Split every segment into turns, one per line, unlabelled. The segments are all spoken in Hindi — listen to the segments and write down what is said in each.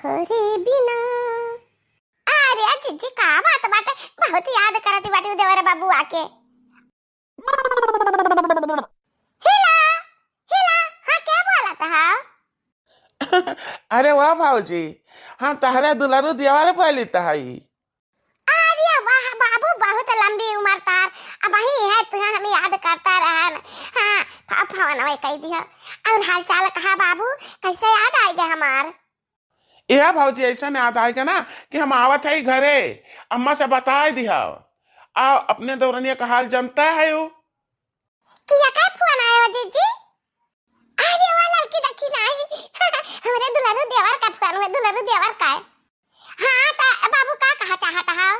तोहरे बिना। अरे जीजी का बात बाटे, बहुत याद करती बाटे देवर बाबू आके। हिला हिला, हाँ क्या बोला था?
अरे वाह भाऊजी, हाँ तहरा दुलारू देवारे पहली तहाई।
अरे वाह बाबू, बहुत लंबी उम्र तार, अब वही है तू हमें याद करता रहा न। हाँ फोन वही कह दिया। और हाल चाल कहा बाबू, कैसे याद आ गया हमार?
यह भाऊजी ऐसा याद आएगा ना कि हम आवत है घरे, अम्मा से बता दिया। आओ अपने दौरनिया का हाल जानता है वो।
किया का फोन आया जीजी? अरे वाह लड़की देखी नहीं। हमारे दुलारू देवर का फोन हुआ, दुलारू देवर का है। हाँ ता बाबू का कहा चाहता है?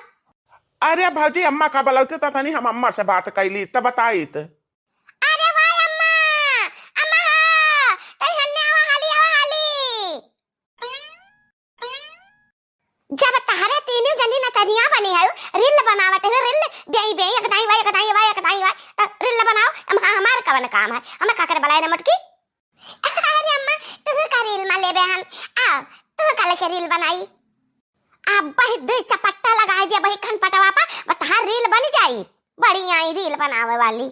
अरे भाऊजी अम्मा का बलौते तो नहीं, हम अम्मा से बात कैली तब बताई।
अरे वाह अम्मा, अम्मा हाँ कहीं हन्ने आवा हाली। जब तहरे तीनों जनी नचनिया बनी है, रील बनावत है, रील बेई बेई एकदाई वाई रील बनाओ। हमार कवन काम है, हमें का करे बलाए न मटकी। अरे अम्मा तू का रील में ले बेहन, आ तू का लेके रील बनाई। अब बही दे चपट्टा लगाए दिया बही खन पटवा पा, बता रील बन जाई, बड़ी आई रील बनावे वाली।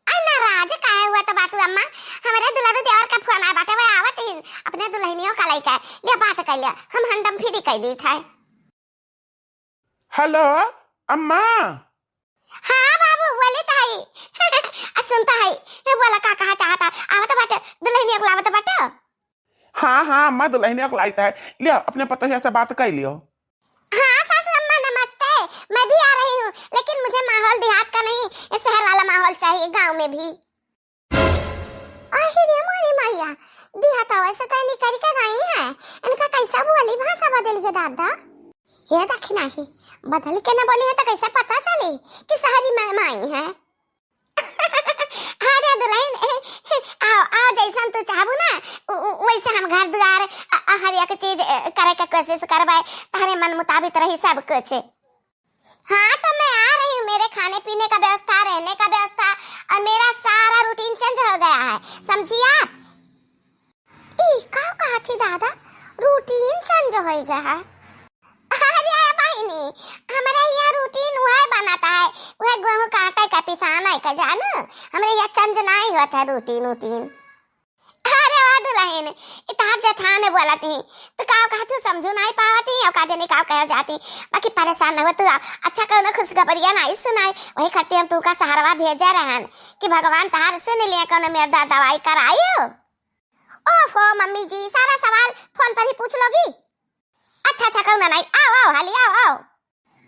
आई नाराज काहे हुआ तो बातू अम्मा, हमारे दुलारू देवर का फोन आया बाटे, वो आवत ही अपने दुल्हनियों का लइका ले बात कर लिया, हम हंडम फ्री कह दी था।
हेलो अम्मा।
हाँ बाबू बोले ताई। सुनता है बोला का कहा चाहता, आवत बाटे दुल्हनियों को आवत बाटे।
हाँ हाँ अम्मा दुल्हनिया को लाइता है, लियो अपने पतोहिया से बात कर लियो।
हाँ सासू अम्मा नमस्ते, मैं भी आ रही हूँ, लेकिन मुझे माहौल देहात का नहीं, ये शहर वाला माहौल चाहिए, गांव में भी। अरे मोरी मैया, देहात वैसे तो नहीं करी का गई है, इनका कैसा बोली भाषा बदल गया दादा। ये देखी नहीं बदल के ना बोली है तो कैसे पता चली कि शहरी मेहमान है। अरे दुल्हन आओ आओ, जैसा तू चाहबू ना वैसे हम घर द्वार हर एक चीज करे के कोशिश करवाए, तारे मन मुताबिक रही सब कुछ। हाँ तो मैं आ रही हूँ, मेरे खाने पीने का व्यवस्था, रहने का व्यवस्था और मेरा सारा रूटीन चेंज हो गया है, समझिए आप। कहा थी दादा रूटीन चेंज हो गया है? अरे बहिनी हमारे यहाँ रूटीन वह बनाता है, वह गेहूं काटे का पिसाना है का जानो, हमारे यहाँ चेंज नहीं होता है रूटीन। अरे वाह दुल्हन, इतना जेठान बोला थी तो का कहा तू समझो नहीं पावती और का जने का कह जाती, बाकी परेशान न हो तू। अच्छा कहो ना खुशखबरिया नहीं सुनाई, वही खातिर हम तू का सहारवा भेजा रहन कि भगवान तार सुन लिया कौन मेरा दवाई कराइयो। ओफो मम्मी जी, सारा सवाल फोन पर ही पूछ लोगी? अच्छा कहो ना नहीं, आओ आओ हाली आओ।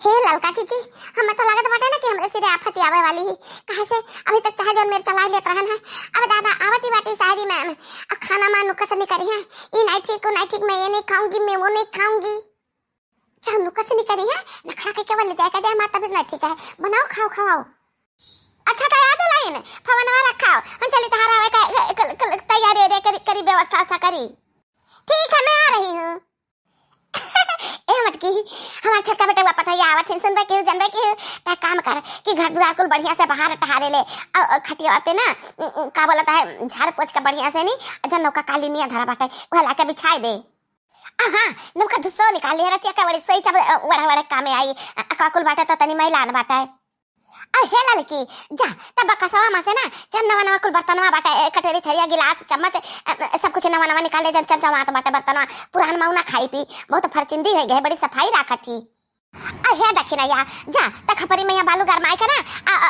हे ललका चीची, हमें तो लागत बाटे ना कि हमरे सिरे आफत आवे वाली ही, कहे से अभी तक चाहे जन मेरे चला लेत रहन है। अब दादा आवती बाटी शायरी में अब खाना मान नुकस नहीं करी है, ये नहीं ठीक मैं ये नहीं खाऊंगी, मैं वो नहीं खाऊंगी। चाहे नुकस नहीं करी है, नखड़ा के केवल ले जाएगा दे, हमारा तबीयत नहीं ठीक है, बनाओ खाओ। अच्छा तो याद लाइन फवनवा रखाओ, हम चली तहारा तैयारी करी व्यवस्था करी। ठीक है मैं आ रही हूँ। ए मटकी हमार छोटका बेटा पता है आवत है, सुनबे के जानबे के ता काम कर कि घर द्वार कुल बढ़िया से बाहर टहारे ले, खटिया पे ना का बोलता है झाड़ पोछ के बढ़िया से नहीं जन नौका काली निया धरा बाटे वह लाके बिछाई दे। हां नौका धुसो निकाल ले रतिया का बड़ी सोई तब बड़ा काम आई अका कुल बाटे तो तनी महिला न बाटे। हे लड़की जा तब कसवा में से ना जब नवा कुल बर्तनवा बाटे, कटोरी थरिया गिलास चम्मच सब कुछ नवा निकाल ले, जन चमचमात बाटे बर्तनवा पुरान माऊ ना खाई पी, बहुत फरचिंदी है गए, बड़ी सफाई रखा थी। हे देखी ना यार जा त खपरी में बालू गरमाए के ना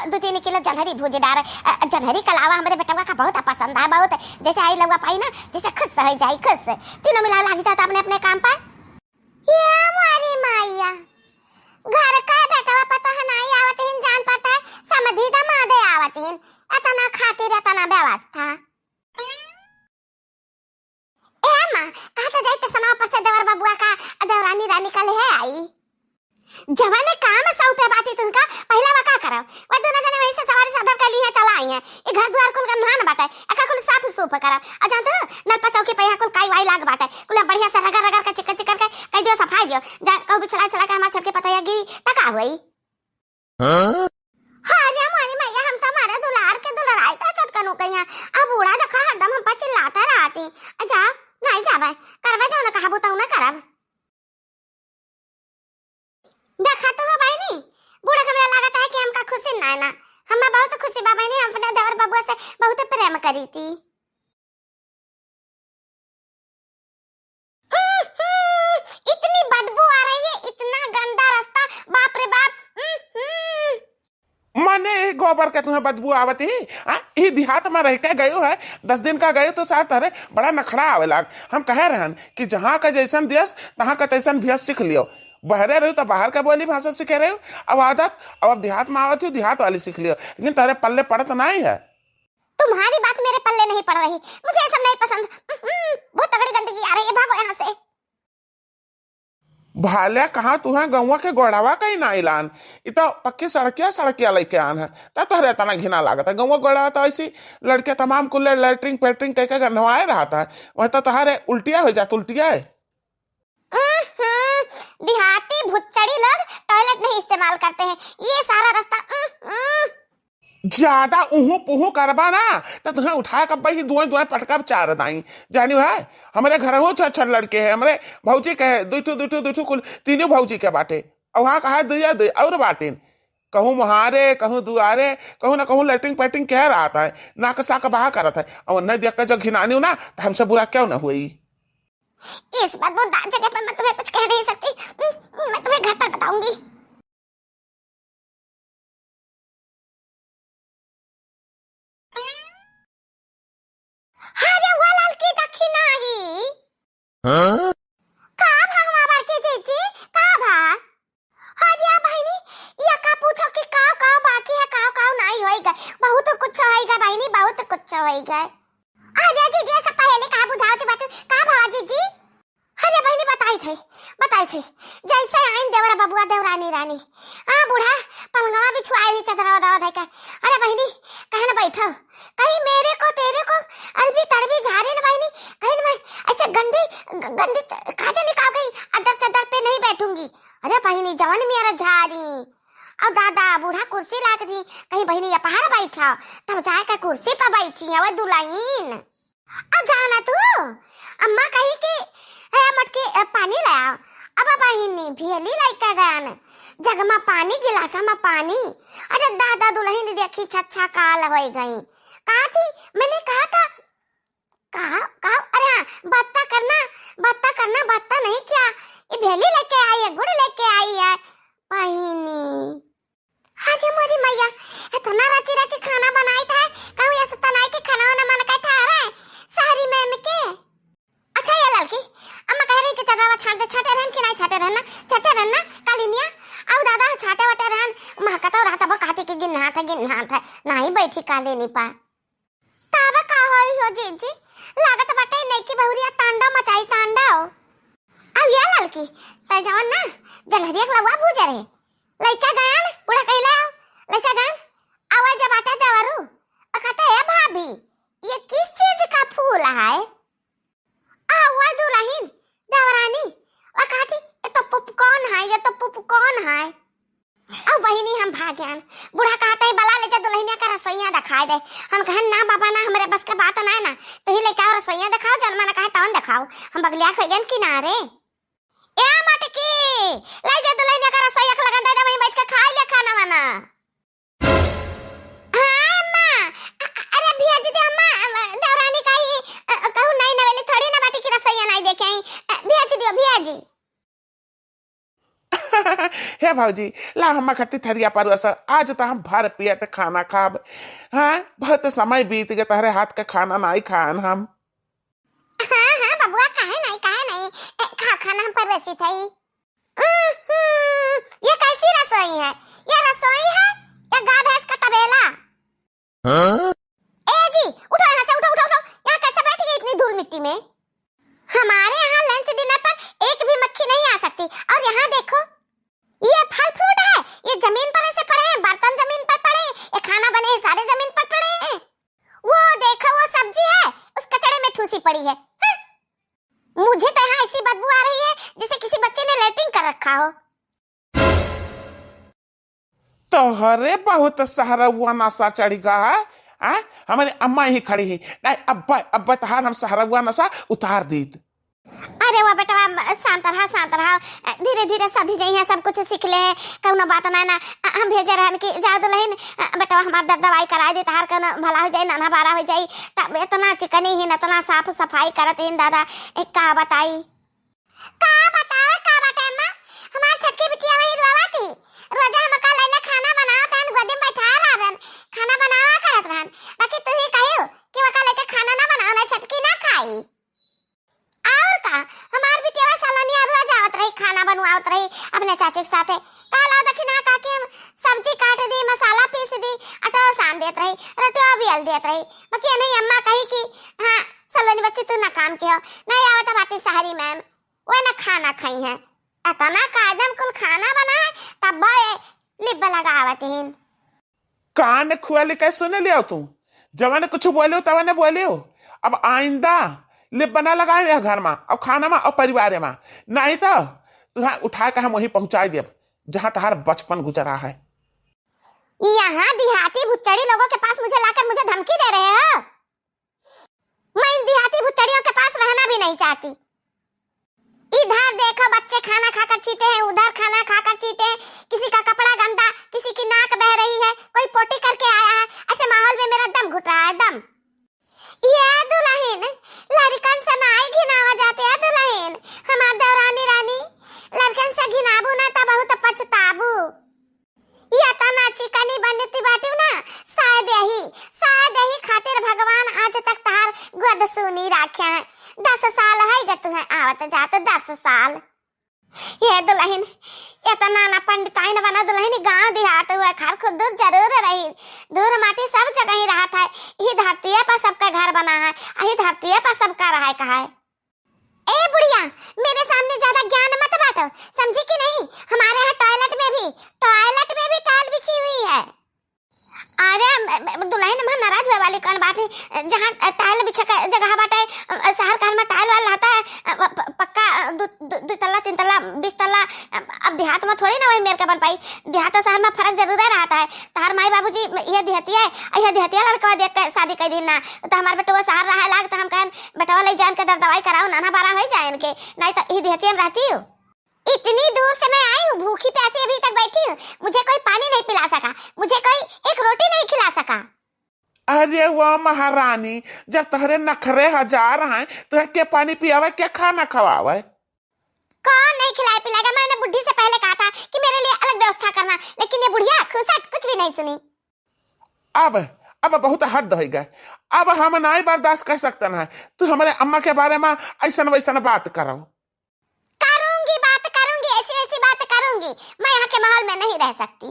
2-3 किलो जनहरी भूज डार, जनहरी कलावा हमारे बेटवा का बहुत पसंद है, बहुत जैसे आई लगा पाई ना जैसे खुश हो जाए, खुश तीनों मिला लग जाता अपने अपने काम पर। ये हमारी माईया घर का बेटवा पता है नहीं आवत हिन, जान पता है समझी दमादे आवत हिन, इतना खातिर इतना व्यवस्था। ए मां कहता जाई तो सना पर से देवर बबुआ का देवरानी रानी का ले आई जवाने काम सौ पे बाटी तुमका पहला वका करो, वो दोनों जने वहीं से सवारी साधर के लिए चला आई है, ये घर द्वार कुल गंधान बाटे, एका कुल साफ सूफ करा आ जान तो नलपा चौकी पे कुल काई वाई लाग बाटे, कुल बढ़िया से रगड़ के चिकन के कह दियो सफाई दियो, जा कहू भी चला के हमार छटके पतायागी तका होई। हां रे मारी मैया हम तो मारे दुलार के दुलराई तो चटकन कइया, अब बूढ़ा देखा हरदम हम पर चिल्लाता रहती, जा नहीं जाबे करबे जो ना कहबो तो ना करब।
गोबर के तुम्हें बदबू आवती ही देहात में रह के गयो है 10 दिन का गयो तो साथ अरे बड़ा नखड़ा आवे लाग। हम कहे रहन कि जहाँ का जैसन देश तहाँ का तैसन भेष सीख लियो। बहरे रहो तो बाहर का बोली भाषा सीखे रहे हो, अब आदत अब देहात में आवत हो देहात वाली सीख लियो, लेकिन तारे पल्ले पड़त नहीं है।
तुम्हारी बात मेरे पल्ले नहीं पड़ रही, मुझे ये सब नहीं पसंद। बहुत तगड़ी गंदगी आ रही है, भागो यहाँ से।
भाले कहाँ तुम्हें गौवा के गोड़ावा का ही ना ऐलान, इतना पक्की सड़किया लेके आन है तब तोहरे तना घिना लागत है। गौवा गोड़ावा तो ऐसी लड़के तमाम कुल्ले लैटरिंग पेटरिंग कह के नहवाए रहता है, वह तो तुम्हारे उल्टिया हो जाता उल्टिया है।
देहाती भुच्चड़ी लोग टॉयलेट नहीं इस्तेमाल करते हैं, ये सारा रास्ता
ज्यादा उहू पुहू करबा ना तो तुम्हें उठा कर भाई दुआ दुआ पटका चार दाई जानी है। हमारे घर हो छह लड़के हैं, हमारे भौजी के दुठू कुल तीनों भौजी के बाटे, और वहाँ कहा दुआ दे और बाटे, कहूँ मुहारे कहूँ दुआरे कहूँ ना कहूँ लैटिंग पैटिंग कह रहा था, नाक साक बहा कर रहा था, और नहीं देख कर जब घिनानी हो ना तो हमसे बुरा क्यों ना हुई।
इस बदबूदार जगह पर मैं तुम्हें कुछ कह नहीं सकती, मैं तुम्हें घर पर बताऊंगी। अरे वो लड़की दक्षिणा ही का भागवा बार के जीजी का भा अरे बहनी ये का पूछो कि का बाकी है का नहीं होएगा, बहुत कुछ होएगा बहनी, बहुत कुछ होएगा। अरे जीजी सब पहले का बुझाती बात का भा जीजी। अरे बहनी बताई थे जैसे आइन देवरा बबुआ देवरानी रानी बूढ़ा पलंगवा भी छुआए थी चदरा दवा धै का। अरे बहनी कहे ना बैठो, कहीं मेरे को तेरे को अरबी तड़बी झारे ना बहनी, कहीं मैं ऐसे गंदी काजे निकाल गई अदर चदर पे नहीं बैठूंगी। अरे बहनी जवन मेरा झारी अब दादा बूढ़ा कुर्सी ला दी, कहीं बहनी ये पहाड़ बैठा तब जाए का कुर्सी पर बैठी है वो दुलाइन। अब जाना तू अम्मा कही कि मटके पानी लाया, अब बहिनी भेली लाइका गान जग में पानी गिलासा में पानी। अरे दादा दुल्हन देखी छच्छा काल हो गई, कहा थी मैंने कहा था कहा अरे हाँ बत्ता नहीं क्या, ये भेली लेके आई है गुड़ लेके आई है बहिनी। अरे मोरी मैया इतना रची खाना बनाई था, कहूँ ऐसा तनाई के खाना वाना मन का था रहा है सारी मैम के। अच्छा ये लड़की अम्मा कह रही कि चदरावा छाटे रहन कि नहीं छाटे रहना कालिनिया। अब दादा छाटे वटे रहन महकता रहता वो कहती कि गिन्ना था नहीं बैठी कालिनी पा तावा का होई हो जीजी लागत बटे नहीं की बहुरिया तांडव मचाई तांडव। अब ये लड़की तय जवन ना जनहरिया लवा भूजे रहे लइका गायन बुढ़ा कहला लइका गायन आवाज जब आटा देवरू कहता है भाभी ये किस चीज का फूल है। आवा दुल्हन देवरानी और कहती ये तो पॉपकॉर्न है। अब बहिनी हम भाग्यान बूढ़ा कहता है बला ले जा दुल्हनिया का रसोइया दिखाए दे। हम कहन ना बाबा ना हमारे बस के बात ना है ना, तो ही लेके आओ रसोइया दिखाओ, जन्मा ना कहे तौन दिखाओ, हम बगलिया खगन किनारे ए मटकी ले जा दुल्हनिया का रसोइया लगन दे वहीं बैठ के खा ले खाना वाना। हां अम्मा अरे भेज दे अम्मा देवरानी का ही कहूं नहीं नवेली थोड़ी ना बाटी की रसोइया नहीं देखे भेज दियो भेज।
हे भाजी ला हम खत्ती थरिया पर आज तो हम भर पेट खाना खाब। हाँ बहुत समय बीत गए तहरे हाथ का खाना नहीं खान हम।
हाँ बबुआ काहे नहीं खाना हम पर वैसी थी। ये कैसी रसोई है, ये रसोई है या गाय भैंस का तबेला। ए जी उठो यहाँ से उठो यहाँ कैसे बैठ गई इतनी धूल मिट्टी में। हमारे यहाँ लंच डिनर पर एक भी मक्खी नहीं आ सकती, और यहाँ देखो ये फल फ्रूट है, ये जमीन पर ऐसे पड़े हैं, बर्तन जमीन पर पड़े हैं, ये खाना बने हैं सारे जमीन पर पड़े हैं। वो देखो वो सब्जी है उस कचड़े में ठूसी पड़ी है। मुझे तो यहाँ ऐसी बदबू आ रही है जैसे किसी बच्चे ने लैट्रिन कर रखा हो।
तोहरे बहुत सहारा हुआ नशा चढ़ेगा है। हमारी अम्मा ही खड़ी है नहीं अब्बा तहार हम सहारा हुआ नशा उतार दी।
अरे वो बेटा शांत रहा धीरे धीरे सभी जई सब कुछ सीख ले कौनो बात ना हम भेजे रहन कि जा दुल्हन बेटा हमार दवाई करा दे तार कौनो भला हो जाए नाना बारा हो जाए, तब इतना चिकनी ही इतना साफ सफाई करत इन दादा एक का बताई का बता अम्मा हमार छटकी बिटिया वही रोवा थी रोजा हम का लैला खाना बनाओ तन गोदी में बैठा रहन खाना बनावा करत रहन, बाकी तू ही कहियो कि वका लेके खाना ना बनाओ ना छटकी ना खाई। और का हमार बिटिया सालानी अरुआ जावत रही, खाना बनवावत रही अपने चाची के साथे। कहला दखिना काकी हम सब्जी काट दी, मसाला पीस दी, आटा सान देत रही, रोटियां भी हल देत रही। बाकी नहीं अम्मा कही कि हां सलोनी बच्ची तू ना काम कियो, नहीं आवत बाटी सहारी मैम वो ना खाना खाई है। अतना कायदम कुल खाना बना है तब बड़े लिब लगावत हिन।
कान खुआले कैसे सुने लिया तू, जवाने कुछ बोले तवा ने बोले हो। अब आइंदा लिप बना लगाए घर में और खाना में और परिवार में, नहीं तो तुहा उठा के हम वहीं पहुंचा देब जहां तुम्हारा बचपन गुजरा है।
यहाँ देहाती भुच्चड़ी लोगों के पास मुझे लाकर मुझे धमकी दे रहे हो? मैं इन देहाती भुच्चड़ियों के पास रहना भी नहीं चाहती। इधर देखो बच्चे खाना खाकर चीते हैं, उधर खाना खाकर चीते हैं, किसी का कपड़ा गंदा, किसी की नाक बह रही है, कोई पोटी करके आया है। ऐसे माहौल में मेरा दम घुट रहा है, दम। ये दुल्हन लड़कन से नाई घिनावा जाते हैं दुल्हन, हमार देवरानी रानी लड़कन से घिनाबू ना तब बहुत पछताबू। ये तना चिकनी बनती बाटी ना, शायद यही खातिर भगवान आज तक तार गोद सुनी राख्या है। 10 साल है गत है आवत जात 10 साल। ये दुल्हन इतना ना पंडिताइन बना दुल्हन गांव देहात हुआ खार खुद दूर जरूर रही, दूर माटी सब जगह ही रहा था। ये धरती पर सबका घर बना है, यही धरती पर सबका रहा है कहा है। ए बुढ़िया मेरे सामने ज्यादा ज्ञान मत बांटो, समझी कि नहीं? हमारे यहाँ टॉयलेट में भी टाइल बिछी हुई है। अरे दुल्हन में नाराज हुए वाली कौन बात है, जहाँ टाइल बिछा का जगह बाटे शहर घर में टाइल वाला आता है पक्का 2 तल्ला 3 तल्ला 20 तल्ला। अब देहात में थोड़ी ना वही मेर के बन पाई, देहात और शहर में फर्क जरूर रहता है। तार माई बाबूजी ये देहतिया है, यह देहतिया लड़का देख कर शादी कर दी ना, तो हमारे बेटवा शहर रहा लाग तो हम कहन बेटवा ले जान के दवाई कराओ नाना बारा हो जाए इनके, नहीं तो ये देहतिया में रहती हूँ। इतनी दूर से मैं आई हूँ, भूखी प्यासी अभी तक बैठी हूँ, मुझे कोई पानी नहीं पिला सका, मुझे कोई एक रोटी नहीं खिला सका।
अरे वाह महारानी, जब तुम्हारे नखरे 1000 हैं तो क्या पानी पियावे क्या खाना खवावे?
कौन नहीं खिलाए पिलाएगा? मैंने बुढ़ी से पहले कहा था कि मेरे लिए अलग व्यवस्था करना, लेकिन ये बुढ़िया खुसट कुछ भी नहीं सुनी।
अब बहुत हद हो गए, अब हम नहीं बर्दाश्त कर सकते ना। तू हमारे अम्मा के बारे में ऐसा वैसा बात करो।
ऐसी बात करूंगी, मैं यहाँ के माहौल में नहीं रह सकती।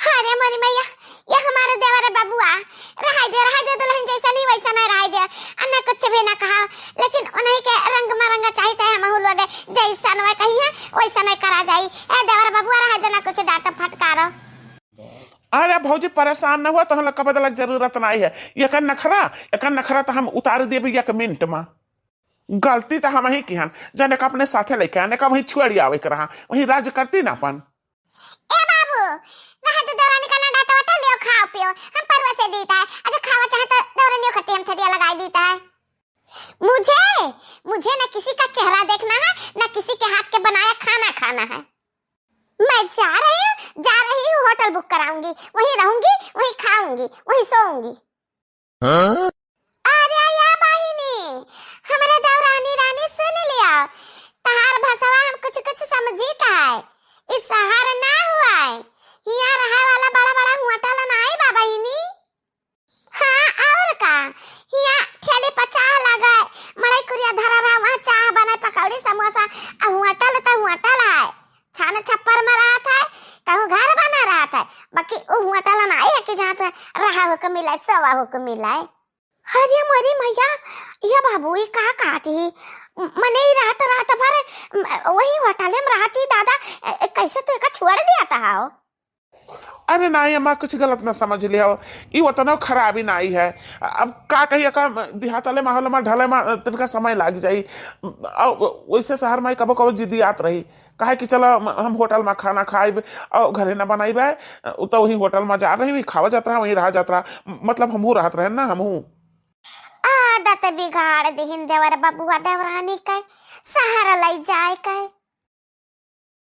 अरे मोरी मैया, ये हमारे देवर बबुआ रह दे दुल्हन जैसा नहीं वैसा नहीं रह दे, अन्ना कुछ भी ना कहा, लेकिन उन्हीं के रंग मरंगा चाहते हैं माहौल वगैरह जैसा न कही है वैसा नहीं करा जाई। ए देवर बबुआ रह देना कुछ डांट फटकारो।
अरे भौजी परेशान न हुआ तो हम का बदलक जरूरत नहीं है। एक नखरा तो हम उतार देबे 1 मिनट में। गलती तो हम ही की हन, जाने का अपने साथे लेके आने का वही छुड़ी आवे के रहा, वही राज करती ना अपन।
ए बाबू रह दे देवरानी का ना डांट वाटा लियो, खाओ पियो, हम परवा से देता है। अच्छा खावा चाहे तो देवरानियों खत्ती हम थदिया लगाई देता है। मुझे ना किसी का चेहरा देखना है, ना किसी के हाथ के बनाया खाना खाना है। मैं जा रही हूँ होटल बुक कराऊंगी, वहीं रहूंगी, वहीं खाऊंगी, वहीं सोऊंगी। अरे या बहिनी हमारे देवरानी रानी सुन लिया, तहार भसवा हम कुछ समझी का है, इस शहर ना हुआ है, यहाँ रहा वाला बड़ा होटल ना है बाबा इनी। हाँ और का यहाँ ठेली 50 लगा है, मड़ई कुरिया धरा रहा, वहाँ चाय बने पकौड़ी समोसा, होटल तो होटल है, छान छप्पर में रहा था, कहूँ घर बना रहा था, बाकी वो होटल ना है कि जहाँ तो रहा हो को मिला सोवा हो को मिला है। अरे मोरी मैया, ये बाबू ये कहा थी मने ही रात भर वही होटल में रहती दादा, कैसे तो एक छोड़ दिया था?
अरे नहीं अम्मा कुछ गलत ना समझ लिया, ये उतना खराबी नहीं है। अब का कहिए का देहात वाले माहौल में ढले में तिनका समय लग जाई, वैसे शहर में कबो जिद्दी आत रही, कहे कि चलो हम होटल में खाना खाए और घरे ना बनाइबे, तो वही होटल में जा रही खावा जाता है, वही रहा जाता, मतलब हमहू रहत रहे ना। हमहू
आदत बिगाड़ दिहिन देवर बबुआ देवरानी का, सहारा लई जाए का।